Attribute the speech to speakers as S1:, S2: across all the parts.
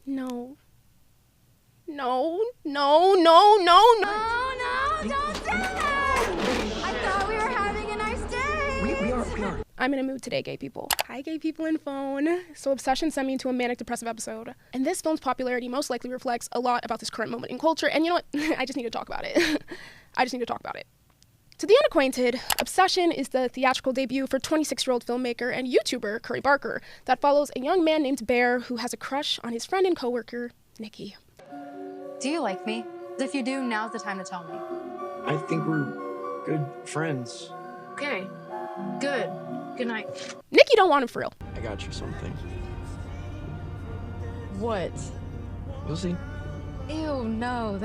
S1: No. No, no, no, no, no.
S2: Oh, no, don't do that! I thought we were having a nice day.
S3: We are.
S1: I'm in a mood today, gay people. Hi, gay people in phone. So Obsession sent me into a manic depressive episode. And this film's popularity most likely reflects a lot about this current moment in culture. And you know what? I just need to talk about it. To the unacquainted, Obsession is the theatrical debut for 26-year-old filmmaker and YouTuber Cory Brice that follows a young man named Bear who has a crush on his friend and coworker, Nicky.
S4: Do you like me? If you do, now's the time to tell me.
S3: I think we're good friends.
S4: Okay. Good. Good night.
S1: Nicky don't want him for real.
S3: I got you something.
S4: What?
S3: You'll see.
S4: Ew, no,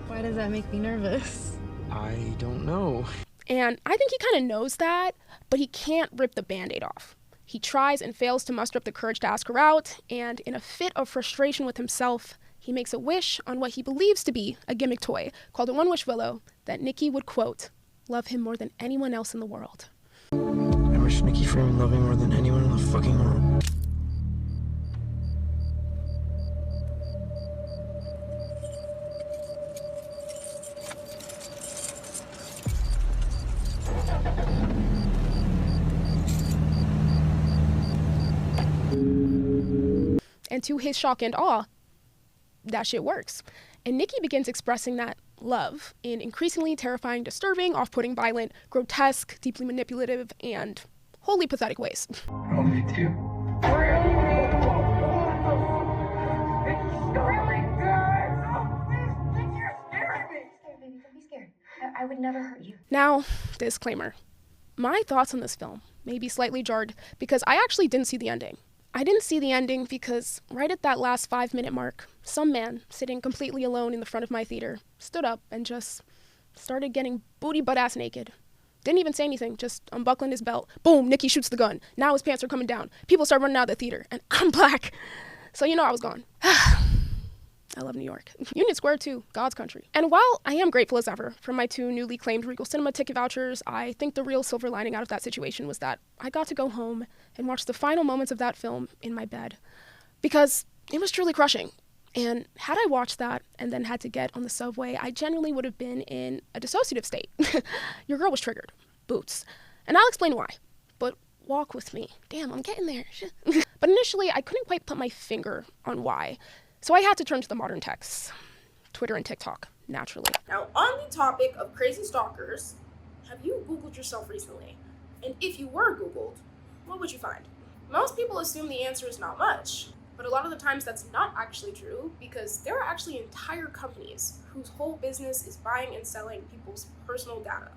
S4: why does that make me nervous?
S3: I don't know.
S1: And I think he kind of knows that, but he can't rip the Band-Aid off. He tries and fails to muster up the courage to ask her out, and in a fit of frustration with himself, he makes a wish on what he believes to be a gimmick toy called a one-wish willow that Nicky would, quote, love him more than anyone else in the world.
S3: I wish Nicky Freeman loved me more than anyone in the fucking world.
S1: And to his shock and awe, that shit works. And Nicky begins expressing that love in increasingly terrifying, disturbing, off-putting, violent, grotesque, deeply manipulative, and wholly pathetic ways.
S5: Oh, me too.
S2: I would never hurt you.
S1: Now, disclaimer. My thoughts on this film may be slightly jarred because I actually didn't see the ending. I didn't see the ending because right at that last 5-minute mark, some man sitting completely alone in the front of my theater stood up and just started getting booty butt ass naked. Didn't even say anything, just unbuckling his belt. Boom, Nicky shoots the gun. Now his pants are coming down. People start running out of the theater, and I'm black. So you know I was gone. I love New York. Union Square too, God's country. And while I am grateful as ever for my 2 newly claimed Regal Cinema ticket vouchers, I think the real silver lining out of that situation was that I got to go home and watch the final moments of that film in my bed. Because it was truly crushing. And had I watched that and then had to get on the subway, I genuinely would have been in a dissociative state. Your girl was triggered. Boots. And I'll explain why. But walk with me. Damn, I'm getting there. But initially, I couldn't quite put my finger on why. So I had to turn to the modern texts, Twitter and TikTok, naturally.
S6: Now, on the topic of crazy stalkers, have you Googled yourself recently? And if you were Googled, what would you find? Most people assume the answer is not much, but a lot of the times that's not actually true because there are actually entire companies whose whole business is buying and selling people's personal data.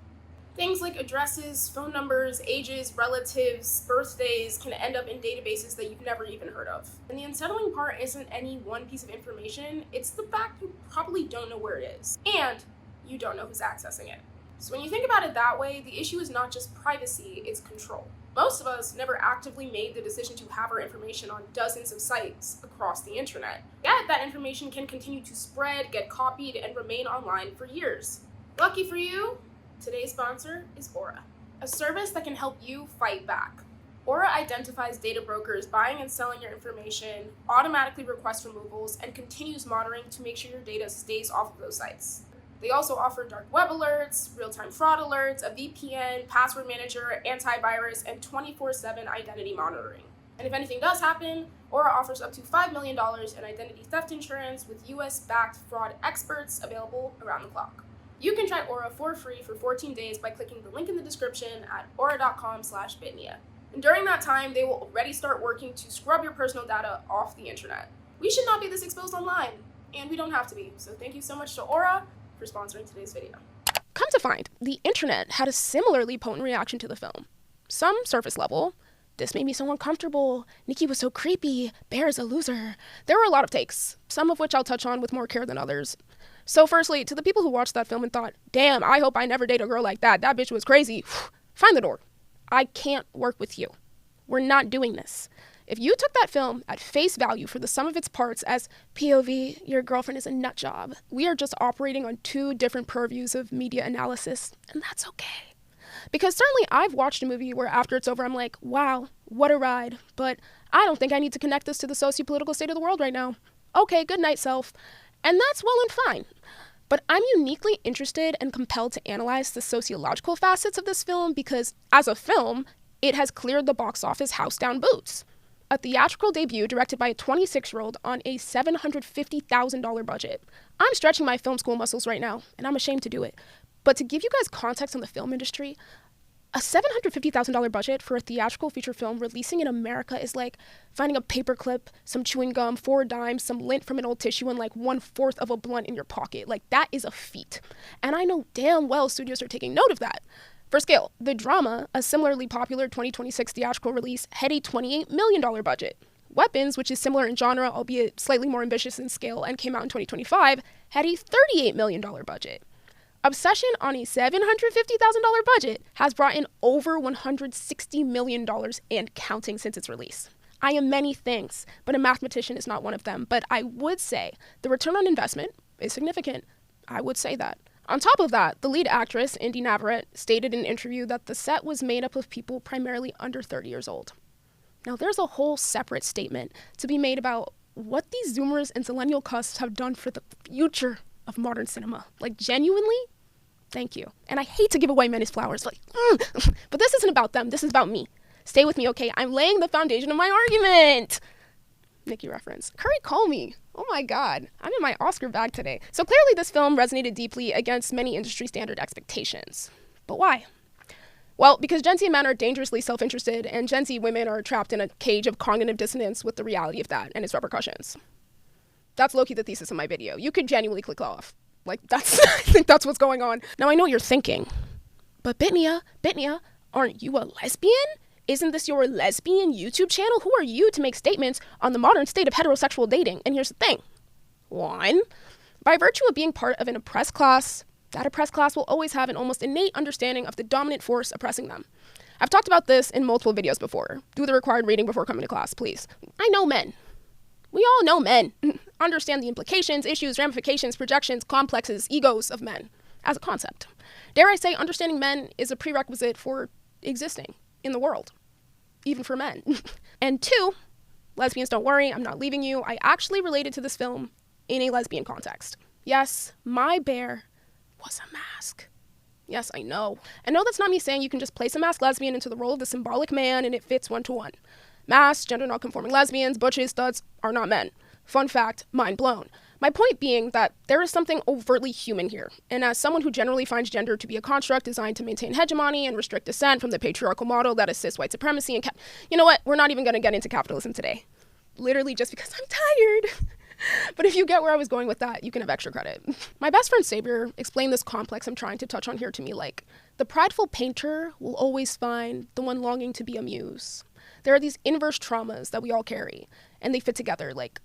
S6: Things like addresses, phone numbers, ages, relatives, birthdays can end up in databases that you've never even heard of. And the unsettling part isn't any one piece of information, it's the fact you probably don't know where it is, and you don't know who's accessing it. So when you think about it that way, the issue is not just privacy, it's control. Most of us never actively made the decision to have our information on dozens of sites across the internet. Yet that information can continue to spread, get copied, and remain online for years. Lucky for you, today's sponsor is Aura, a service that can help you fight back. Aura identifies data brokers buying and selling your information, automatically requests removals, and continues monitoring to make sure your data stays off of those sites. They also offer dark web alerts, real-time fraud alerts, a VPN, password manager, antivirus, and 24/7 identity monitoring. And if anything does happen, Aura offers up to $5 million in identity theft insurance with US-backed fraud experts available around the clock. You can try Aura for free for 14 days by clicking the link in the description at aura.com/bitnia. And during that time, they will already start working to scrub your personal data off the internet. We should not be this exposed online, and we don't have to be. So thank you so much to Aura for sponsoring today's video.
S1: Come to find, the internet had a similarly potent reaction to the film. Some surface level, this made me so uncomfortable, Nicky was so creepy, Bear's a loser. There were a lot of takes, some of which I'll touch on with more care than others. So firstly, to the people who watched that film and thought, damn, I hope I never date a girl like that, that bitch was crazy, find the door. I can't work with you. We're not doing this. If you took that film at face value for the sum of its parts as POV, your girlfriend is a nut job, we are just operating on 2 different purviews of media analysis, and that's okay. Because certainly I've watched a movie where after it's over, I'm like, wow, what a ride. But I don't think I need to connect this to the socio-political state of the world right now. Okay, good night, self. And that's well and fine. But I'm uniquely interested and compelled to analyze the sociological facets of this film because, as a film, it has cleared the box office house down boots. A theatrical debut directed by a 26-year-old on a $750,000 budget. I'm stretching my film school muscles right now, and I'm ashamed to do it. But to give you guys context on the film industry, a $750,000 budget for a theatrical feature film releasing in America is like finding a paperclip, some chewing gum, 4 dimes, some lint from an old tissue, and like 1/4 of a blunt in your pocket. Like, that is a feat. And I know damn well studios are taking note of that. For scale, The Drama, a similarly popular 2026 theatrical release, had a $28 million budget. Weapons, which is similar in genre, albeit slightly more ambitious in scale, and came out in 2025, had a $38 million budget. Obsession on a $750,000 budget has brought in over $160 million and counting since its release. I am many things, but a mathematician is not one of them. But I would say the return on investment is significant. I would say that. On top of that, the lead actress, Indy Navarrete, stated in an interview that the set was made up of people primarily under 30 years old. Now, there's a whole separate statement to be made about what these Zoomers and Zillennial cusps have done for the future of modern cinema. Like, genuinely, thank you. And I hate to give away men as flowers, but this isn't about them. This is about me. Stay with me, okay? I'm laying the foundation of my argument. Nicky reference. Curry, call me. Oh my God, I'm in my Oscar bag today. So clearly this film resonated deeply against many industry standard expectations. But why? Well, because Gen Z men are dangerously self-interested and Gen Z women are trapped in a cage of cognitive dissonance with the reality of that and its repercussions. That's low-key the thesis of my video. You could genuinely click off. Like, that's, I think that's what's going on. Now, I know what you're thinking, but Bitnia, aren't you a lesbian? Isn't this your lesbian YouTube channel? Who are you to make statements on the modern state of heterosexual dating? And here's the thing. 1, by virtue of being part of an oppressed class, that oppressed class will always have an almost innate understanding of the dominant force oppressing them. I've talked about this in multiple videos before. Do the required reading before coming to class, please. I know men. We all know men. Understand the implications, issues, ramifications, projections, complexes, egos of men as a concept. Dare I say, understanding men is a prerequisite for existing in the world, even for men. And 2, lesbians, don't worry, I'm not leaving you. I actually related to this film in a lesbian context. Yes, my bear was a mask. Yes, I know. And no, that's not me saying you can just place a masked lesbian into the role of the symbolic man and it fits 1-to-1. Masked, gender non-conforming lesbians, butches, studs are not men. Fun fact, mind blown. My point being that there is something overtly human here, and as someone who generally finds gender to be a construct designed to maintain hegemony and restrict dissent from the patriarchal model that assists white supremacy and you know what? We're not even going to get into capitalism today. Literally just because I'm tired. But if you get where I was going with that, you can have extra credit. My best friend Savior explained this complex I'm trying to touch on here to me like, the prideful painter will always find the one longing to be a muse. There are these inverse traumas that we all carry, and they fit together like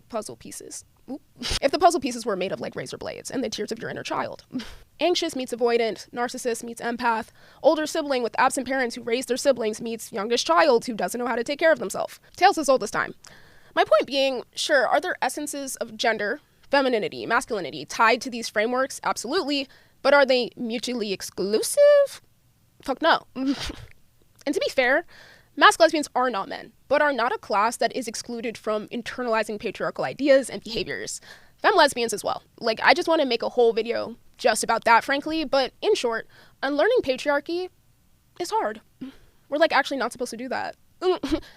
S1: puzzle pieces. If the puzzle pieces were made of like razor blades and the tears of your inner child. Anxious meets avoidant, narcissist meets empath, older sibling with absent parents who raised their siblings meets youngest child who doesn't know how to take care of themselves. Tales as old as time. My point being, sure, are there essences of gender, femininity, masculinity tied to these frameworks? Absolutely. But are they mutually exclusive? Fuck no. And to be fair, masked lesbians are not men, but are not a class that is excluded from internalizing patriarchal ideas and behaviors. Femme lesbians as well. Like, I just want to make a whole video just about that, frankly, but in short, unlearning patriarchy is hard. We're like actually not supposed to do that.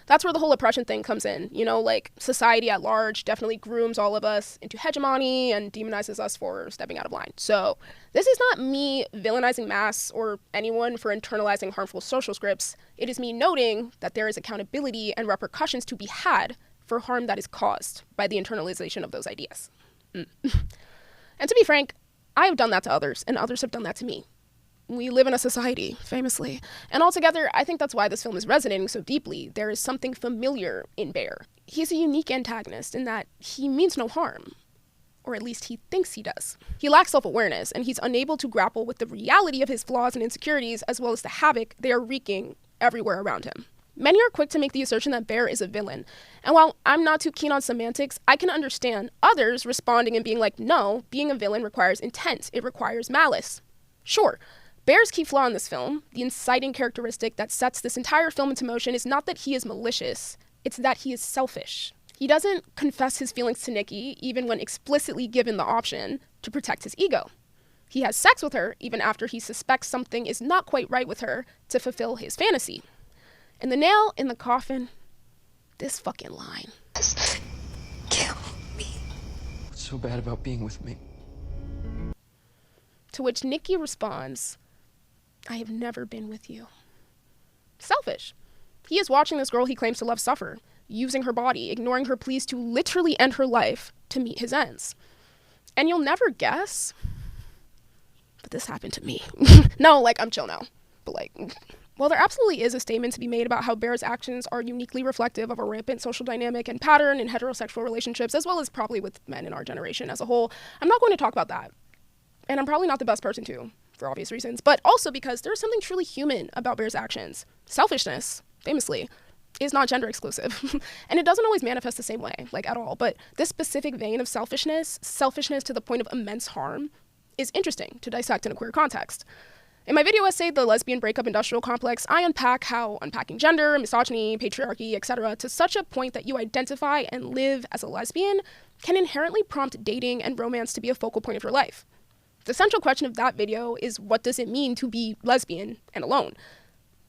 S1: That's where the whole oppression thing comes in. You know, like society at large definitely grooms all of us into hegemony and demonizes us for stepping out of line. So this is not me villainizing mass or anyone for internalizing harmful social scripts. It is me noting that there is accountability and repercussions to be had for harm that is caused by the internalization of those ideas. And to be frank, I have done that to others, and others have done that to me. We live in a society, famously. And altogether, I think that's why this film is resonating so deeply. There is something familiar in Bear. He's a unique antagonist in that he means no harm. Or at least he thinks he does. He lacks self-awareness, and he's unable to grapple with the reality of his flaws and insecurities, as well as the havoc they are wreaking everywhere around him. Many are quick to make the assertion that Bear is a villain. And while I'm not too keen on semantics, I can understand others responding and being like, no, being a villain requires intent. It requires malice. Sure. Bear's key flaw in this film, the inciting characteristic that sets this entire film into motion, is not that he is malicious, it's that he is selfish. He doesn't confess his feelings to Nicky, even when explicitly given the option, to protect his ego. He has sex with her, even after he suspects something is not quite right with her, to fulfill his fantasy. And the nail in the coffin, this fucking line.
S3: Just kill me. What's so bad about being with me?
S1: To which Nicky responds, I have never been with you. Selfish. He is watching this girl he claims to love suffer, using her body, ignoring her pleas to literally end her life to meet his ends. And you'll never guess, but this happened to me. No, like, I'm chill now. But like, well, there absolutely is a statement to be made about how Bear's actions are uniquely reflective of a rampant social dynamic and pattern in heterosexual relationships, as well as probably with men in our generation as a whole. I'm not going to talk about that. And I'm probably not the best person to, for obvious reasons, but also because there's something truly human about Bear's actions. Selfishness, famously, is not gender exclusive. And it doesn't always manifest the same way, like at all. But this specific vein of selfishness to the point of immense harm, is interesting to dissect in a queer context. In my video essay, The Lesbian Breakup Industrial Complex, I unpack how unpacking gender, misogyny, patriarchy, etc. to such a point that you identify and live as a lesbian can inherently prompt dating and romance to be a focal point of your life. The central question of that video is, what does it mean to be lesbian and alone?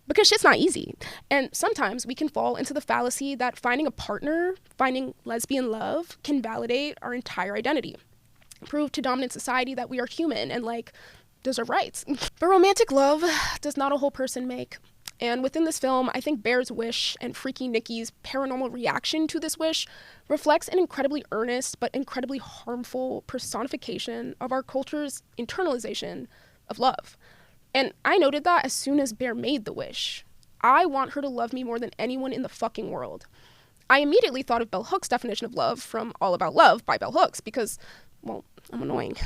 S1: Because shit's not easy. And sometimes we can fall into the fallacy that finding a partner, finding lesbian love, can validate our entire identity. Prove to dominant society that we are human and, like, deserve rights. But romantic love does not a whole person make. And within this film, I think Bear's wish and Freaky Nicky's paranormal reaction to this wish reflects an incredibly earnest but incredibly harmful personification of our culture's internalization of love. And I noted that as soon as Bear made the wish. I want her to love me more than anyone in the fucking world. I immediately thought of Bell Hooks' definition of love from All About Love by Bell Hooks because, well, I'm annoying.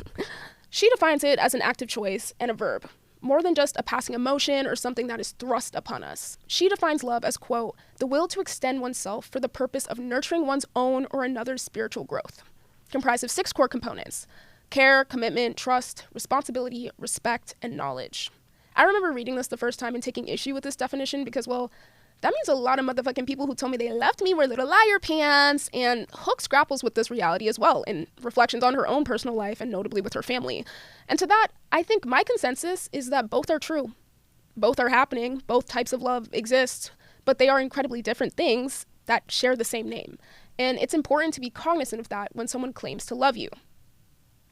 S1: She defines it as an active choice and a verb, more than just a passing emotion or something that is thrust upon us. She defines love as, quote, the will to extend oneself for the purpose of nurturing one's own or another's spiritual growth, comprised of 6 core components: care, commitment, trust, responsibility, respect, and knowledge. I remember reading this the first time and taking issue with this definition because, well, that means a lot of motherfucking people who told me they left me were little liar pants, and Hooks grapples with this reality as well in reflections on her own personal life and notably with her family. And to that, I think my consensus is that both are true. Both are happening, both types of love exist, but they are incredibly different things that share the same name. And it's important to be cognizant of that when someone claims to love you.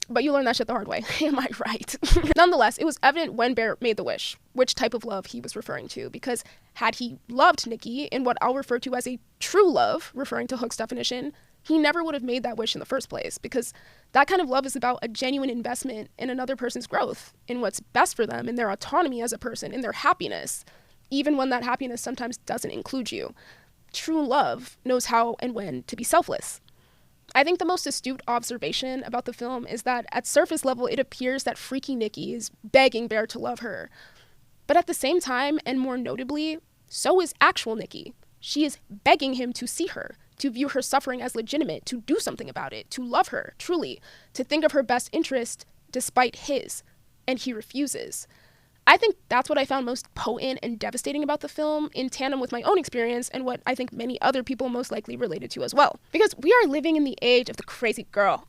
S1: But you learn that shit the hard way. Am I right? Nonetheless, it was evident when Bear made the wish which type of love he was referring to, because had he loved Nicky in what I'll refer to as a true love, referring to Hooks' definition, he never would have made that wish in the first place, because that kind of love is about a genuine investment in another person's growth, in what's best for them, in their autonomy as a person, in their happiness, even when that happiness sometimes doesn't include you. True love knows how and when to be selfless. I think the most astute observation about the film is that at surface level, it appears that Freaky Nicky is begging Bear to love her. But at the same time, and more notably, so is actual Nicky. She is begging him to see her, to view her suffering as legitimate, to do something about it, to love her, truly, to think of her best interest despite his, and he refuses. I think that's what I found most potent and devastating about the film, in tandem with my own experience and what I think many other people most likely related to as well. Because we are living in the age of the crazy girl.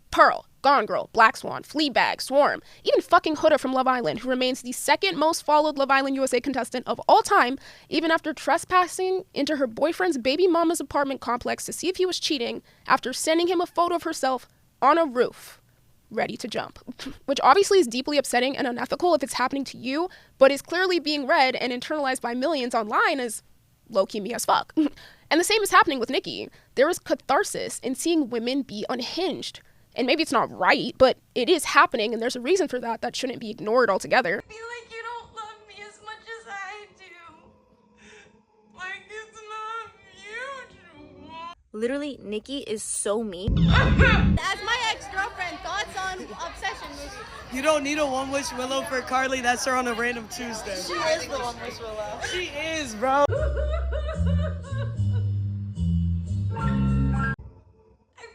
S1: Pearl, Gone Girl, Black Swan, Fleabag, Swarm, even fucking Huda from Love Island, who remains the second most followed Love Island USA contestant of all time, even after trespassing into her boyfriend's baby mama's apartment complex to see if he was cheating after sending him a photo of herself on a roof, ready to jump. Which obviously is deeply upsetting and unethical if it's happening to you, but is clearly being read and internalized by millions online as low-key me as fuck. And the same is happening with Nicky. There is catharsis in seeing women be unhinged. And maybe it's not right, but it is happening, and there's a reason for that that shouldn't be ignored altogether.
S2: I feel like you don't love me as much as I do. Like it's not mutual.
S5: Literally, Nicky is so mean.
S2: As my ex-girlfriend, thoughts on Obsession movie?
S7: You don't need a One Wish Willow for Carly. That's her on a random Tuesday.
S2: She is the One Wish Willow.
S7: She is, bro.
S2: I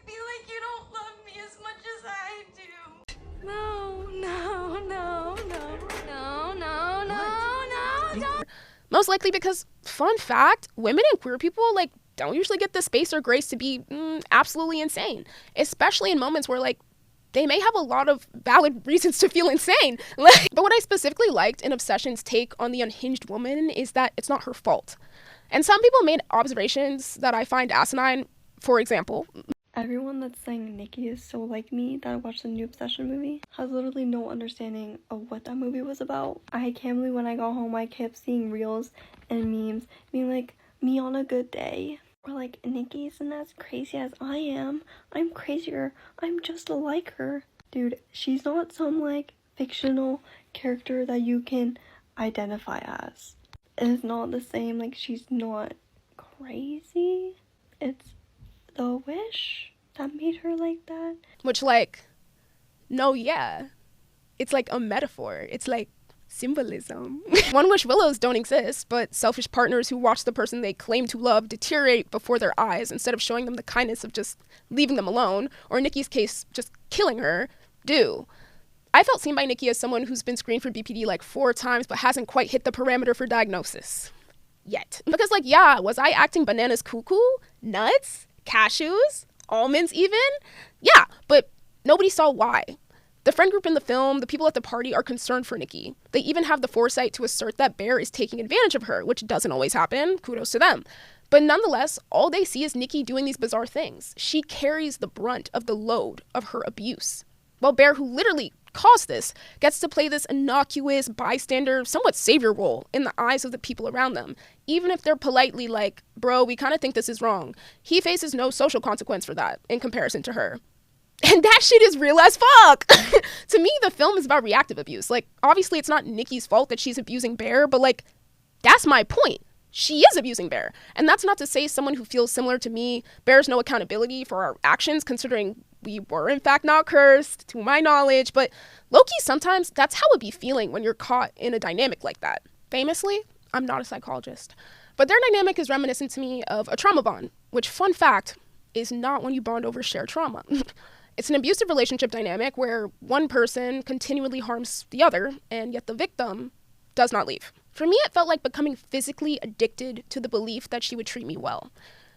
S2: feel like you don't love me as much as I do. No, no, no, no, no, no.
S1: Most likely because, fun fact, women and queer people, like, don't usually get the space or grace to be absolutely insane, especially in moments where, like, they may have a lot of valid reasons to feel insane. But what I specifically liked in Obsession's take on the unhinged woman is that it's not her fault. And some people made observations that I find asinine. For example,
S8: everyone that's saying Nikki is so like me that watched the new Obsession movie has literally no understanding of what that movie was about. I can't believe when I got home I kept seeing reels and memes being like, me on a good day. Or like, Nikki isn't as crazy as I am. I'm crazier. I'm just like her. Dude, she's not some like fictional character that you can identify as. It's not the same, like she's not crazy. It's the wish that made her like that.
S1: Which, like, no, yeah. It's like a metaphor. It's like symbolism. One wish willows don't exist, but selfish partners who watch the person they claim to love deteriorate before their eyes instead of showing them the kindness of just leaving them alone, or in Nikki's case, just killing her, do. I felt seen by Nikki as someone who's been screened for BPD like 4 times but hasn't quite hit the parameter for diagnosis. Yet. Because, like, yeah, was I acting bananas cuckoo? Nuts? Cashews? Almonds even? Yeah, but nobody saw why. The friend group in the film, the people at the party, are concerned for Nikki. They even have the foresight to assert that Bear is taking advantage of her, which doesn't always happen. Kudos to them. But nonetheless, all they see is Nikki doing these bizarre things. She carries the brunt of the load of her abuse. While Bear, who literally caused this, gets to play this innocuous, bystander, somewhat savior role in the eyes of the people around them. Even if they're politely like, bro, we kind of think this is wrong. He faces no social consequence for that in comparison to her. And that shit is real as fuck. To me, the film is about reactive abuse. Like, obviously it's not Nikki's fault that she's abusing Bear, but like, that's my point. She is abusing Bear. And that's not to say someone who feels similar to me bears no accountability for our actions, considering we were in fact not cursed, to my knowledge. But low-key, sometimes that's how it be feeling when you're caught in a dynamic like that. Famously, I'm not a psychologist, but their dynamic is reminiscent to me of a trauma bond, which, fun fact, is not when you bond over shared trauma. It's an abusive relationship dynamic where one person continually harms the other, and yet the victim does not leave. For me, it felt like becoming physically addicted to the belief that she would treat me well,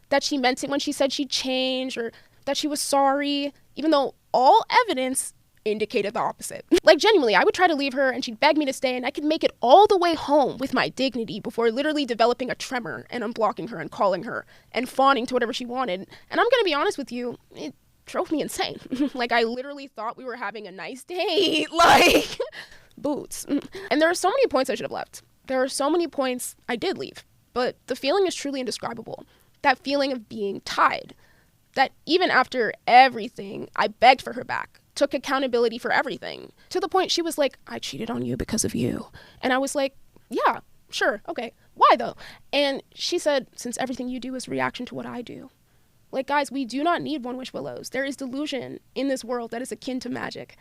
S1: that she meant it when she said she'd change, or that she was sorry, even though all evidence indicated the opposite. Like, genuinely, I would try to leave her and she'd beg me to stay, and I could make it all the way home with my dignity before literally developing a tremor and unblocking her and calling her and fawning to whatever she wanted. And I'm gonna be honest with you, it drove me insane. Like, I literally thought we were having a nice date. Like, boots. And there are so many points I should have left. There are so many points I did leave. But the feeling is truly indescribable. That feeling of being tied. That even after everything, I begged for her back. Took accountability for everything. To the point she was like, I cheated on you because of you. And I was like, yeah, sure, okay. Why though? And she said, since everything you do is a reaction to what I do. Like, guys, we do not need one wish willows. There is delusion in this world that is akin to magic.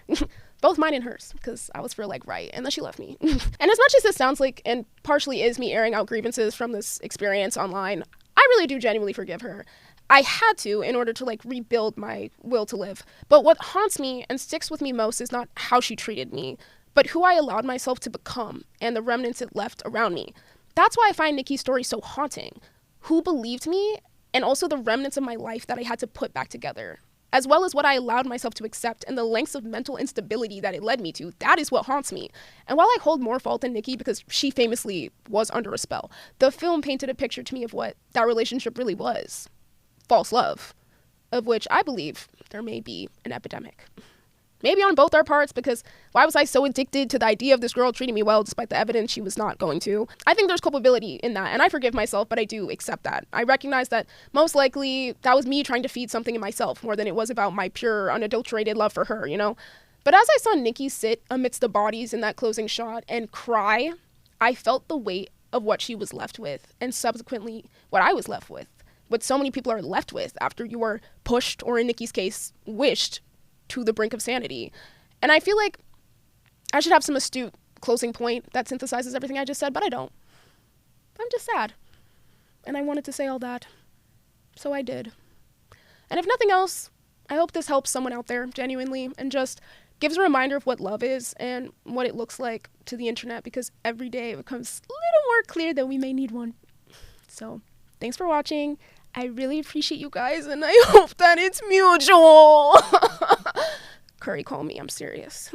S1: Both mine and hers, because I was for like right, and then she left me. And as much as this sounds like, and partially is me airing out grievances from this experience online, I really do genuinely forgive her. I had to in order to like rebuild my will to live. But what haunts me and sticks with me most is not how she treated me, but who I allowed myself to become and the remnants it left around me. That's why I find Nikki's story so haunting. Who believed me, and also the remnants of my life that I had to put back together, as well as what I allowed myself to accept and the lengths of mental instability that it led me to. That is what haunts me. And while I hold more fault in Nikki because she famously was under a spell, the film painted a picture to me of what that relationship really was. False love, of which I believe there may be an epidemic. Maybe on both our parts, because why was I so addicted to the idea of this girl treating me well despite the evidence she was not going to? I think there's culpability in that, and I forgive myself, but I do accept that. I recognize that most likely that was me trying to feed something in myself more than it was about my pure, unadulterated love for her, you know? But as I saw Nikki sit amidst the bodies in that closing shot and cry, I felt the weight of what she was left with, and subsequently what I was left with. What so many people are left with after you are pushed, or in Nikki's case, wished, to the brink of sanity. And I feel like I should have some astute closing point that synthesizes everything I just said, but I don't. I'm just sad. And I wanted to say all that. So I did. And if nothing else, I hope this helps someone out there, genuinely, and just gives a reminder of what love is and what it looks like to the internet, because every day it becomes little more clear that we may need one. So, thanks for watching. I really appreciate you guys, and I hope that it's mutual. Curry, call me. I'm serious.